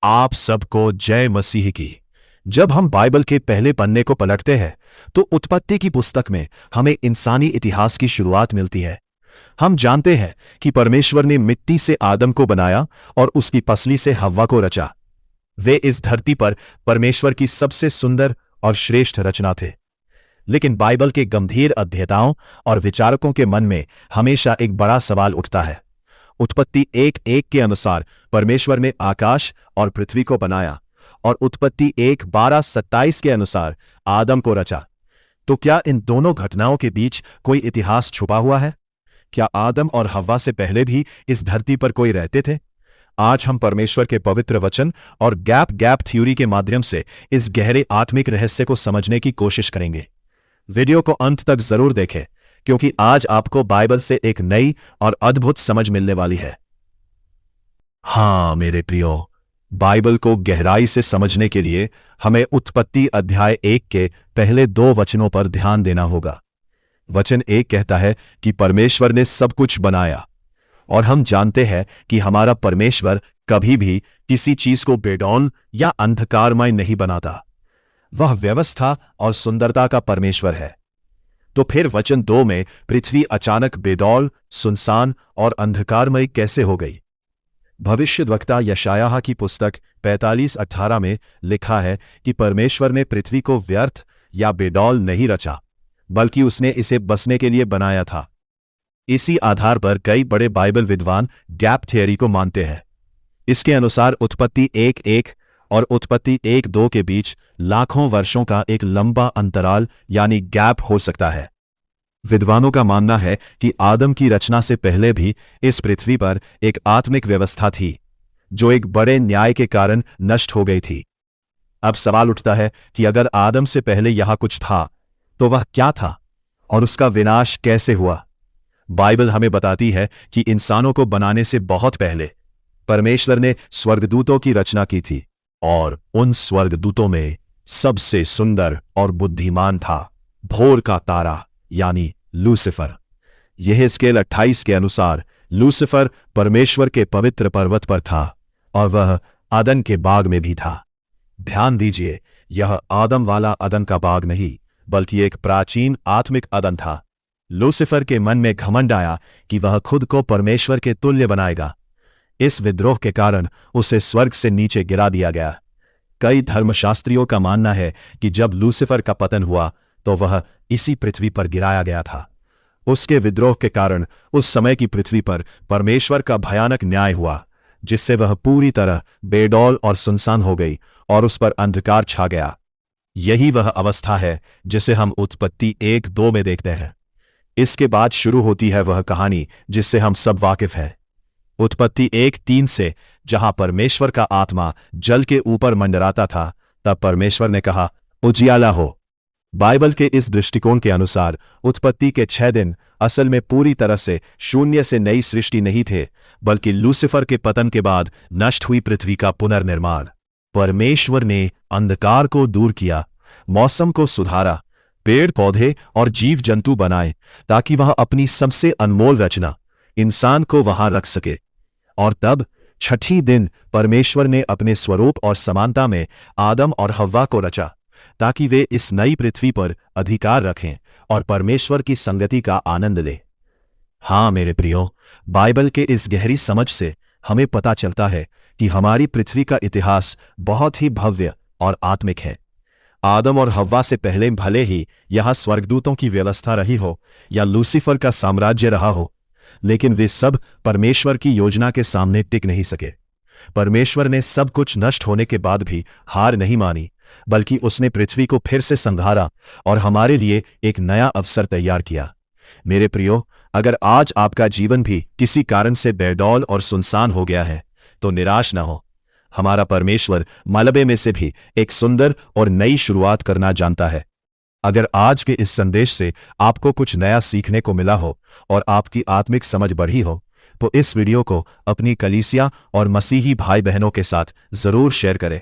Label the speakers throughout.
Speaker 1: आप सबको जय मसीह की। जब हम बाइबल के पहले पन्ने को पलटते हैं तो उत्पत्ति की पुस्तक में हमें इंसानी इतिहास की शुरुआत मिलती है। हम जानते हैं कि परमेश्वर ने मिट्टी से आदम को बनाया और उसकी पसली से हव्वा को रचा। वे इस धरती पर परमेश्वर की सबसे सुंदर और श्रेष्ठ रचना थे। लेकिन बाइबल के गंभीर अध्येताओं और विचारकों के मन में हमेशा एक बड़ा सवाल उठता है। उत्पत्ति 1:1 के अनुसार परमेश्वर ने आकाश और पृथ्वी को बनाया और उत्पत्ति 1:12-27 के अनुसार आदम को रचा। तो क्या इन दोनों घटनाओं के बीच कोई इतिहास छुपा हुआ है? क्या आदम और हव्वा से पहले भी इस धरती पर कोई रहते थे? आज हम परमेश्वर के पवित्र वचन और गैप थ्योरी के माध्यम से इस गहरे आत्मिक रहस्य को समझने की कोशिश करेंगे। वीडियो को अंत तक जरूर देखें, क्योंकि आज आपको बाइबल से एक नई और अद्भुत समझ मिलने वाली है। हाँ मेरे प्रियो, बाइबल को गहराई से समझने के लिए हमें उत्पत्ति अध्याय 1 के पहले 2 वचनों पर ध्यान देना होगा। वचन 1 कहता है कि परमेश्वर ने सब कुछ बनाया, और हम जानते हैं कि हमारा परमेश्वर कभी भी किसी चीज को बेडौल या अंधकारमय नहीं बनाता। वह व्यवस्था और सुंदरता का परमेश्वर है। तो फिर वचन 2 में पृथ्वी अचानक बेडौल, सुनसान और अंधकारमय कैसे हो गई? भविष्यद्वक्ता यशायाह की पुस्तक 45:18 में लिखा है कि परमेश्वर ने पृथ्वी को व्यर्थ या बेडौल नहीं रचा, बल्कि उसने इसे बसने के लिए बनाया था। इसी आधार पर कई बड़े बाइबल विद्वान गैप थ्योरी को मानते हैं। इसके अनुसार उत्पत्ति 1:1 और उत्पत्ति 1:2 के बीच लाखों वर्षों का एक लंबा अंतराल यानी गैप हो सकता है। विद्वानों का मानना है कि आदम की रचना से पहले भी इस पृथ्वी पर एक आत्मिक व्यवस्था थी, जो एक बड़े न्याय के कारण नष्ट हो गई थी। अब सवाल उठता है कि अगर आदम से पहले यहां कुछ था, तो वह क्या था और उसका विनाश कैसे हुआ? बाइबल हमें बताती है कि इंसानों को बनाने से बहुत पहले परमेश्वर ने स्वर्गदूतों की रचना की थी, और उन स्वर्गदूतों में सबसे सुंदर और बुद्धिमान था भोर का तारा यानी लूसीफर। यहेजकेल 28 के अनुसार लूसीफर परमेश्वर के पवित्र पर्वत पर था और वह अदन के बाग में भी था। ध्यान दीजिए, यह आदम वाला अदन का बाग नहीं, बल्कि एक प्राचीन आत्मिक अदन था। लूसीफर के मन में घमंड आया कि वह खुद को परमेश्वर के तुल्य बनाएगा। इस विद्रोह के कारण उसे स्वर्ग से नीचे गिरा दिया गया। कई धर्मशास्त्रियों का मानना है कि जब लूसीफर का पतन हुआ तो वह इसी पृथ्वी पर गिराया गया था। उसके विद्रोह के कारण उस समय की पृथ्वी पर परमेश्वर का भयानक न्याय हुआ, जिससे वह पूरी तरह बेडौल और सुनसान हो गई और उस पर अंधकार छा गया। यही वह अवस्था है जिसे हम उत्पत्ति 1:2 में देखते हैं। इसके बाद शुरू होती है वह कहानी जिससे हम सब वाकिफ हैं। उत्पत्ति 1:3 से, जहां परमेश्वर का आत्मा जल के ऊपर मंडराता था, तब परमेश्वर ने कहा, उजियाला हो। बाइबल के इस दृष्टिकोण के अनुसार उत्पत्ति के 6 दिन असल में पूरी तरह से शून्य से नई सृष्टि नहीं थे, बल्कि लूसीफर के पतन के बाद नष्ट हुई पृथ्वी का पुनर्निर्माण। परमेश्वर ने अंधकार को दूर किया, मौसम को सुधारा, पेड़ पौधे और जीव जंतु बनाए, ताकि वह अपनी सबसे अनमोल रचना इंसान को वहां रख सके। और तब छठी दिन परमेश्वर ने अपने स्वरूप और समानता में आदम और हव्वा को रचा, ताकि वे इस नई पृथ्वी पर अधिकार रखें और परमेश्वर की संगति का आनंद लें। हाँ मेरे प्रियो, बाइबल के इस गहरी समझ से हमें पता चलता है कि हमारी पृथ्वी का इतिहास बहुत ही भव्य और आत्मिक है। आदम और हव्वा से पहले भले ही यहां स्वर्गदूतों की व्यवस्था रही हो या लूसीफर का साम्राज्य रहा हो, लेकिन वे सब परमेश्वर की योजना के सामने टिक नहीं सके। परमेश्वर ने सब कुछ नष्ट होने के बाद भी हार नहीं मानी, बल्कि उसने पृथ्वी को फिर से संधारा और हमारे लिए एक नया अवसर तैयार किया। मेरे प्रियो, अगर आज आपका जीवन भी किसी कारण से बेडौल और सुनसान हो गया है, तो निराश न हो। हमारा परमेश्वर मलबे में से भी एक सुंदर और नई शुरुआत करना जानता है। अगर आज के इस संदेश से आपको कुछ नया सीखने को मिला हो और आपकी आत्मिक समझ बढ़ी हो, तो इस वीडियो को अपनी कलीसिया और मसीही भाई बहनों के साथ जरूर शेयर करें।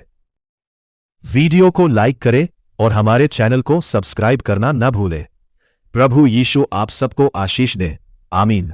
Speaker 1: वीडियो को लाइक करें और हमारे चैनल को सब्सक्राइब करना न भूलें। प्रभु यीशु आप सबको आशीष दे। आमीन।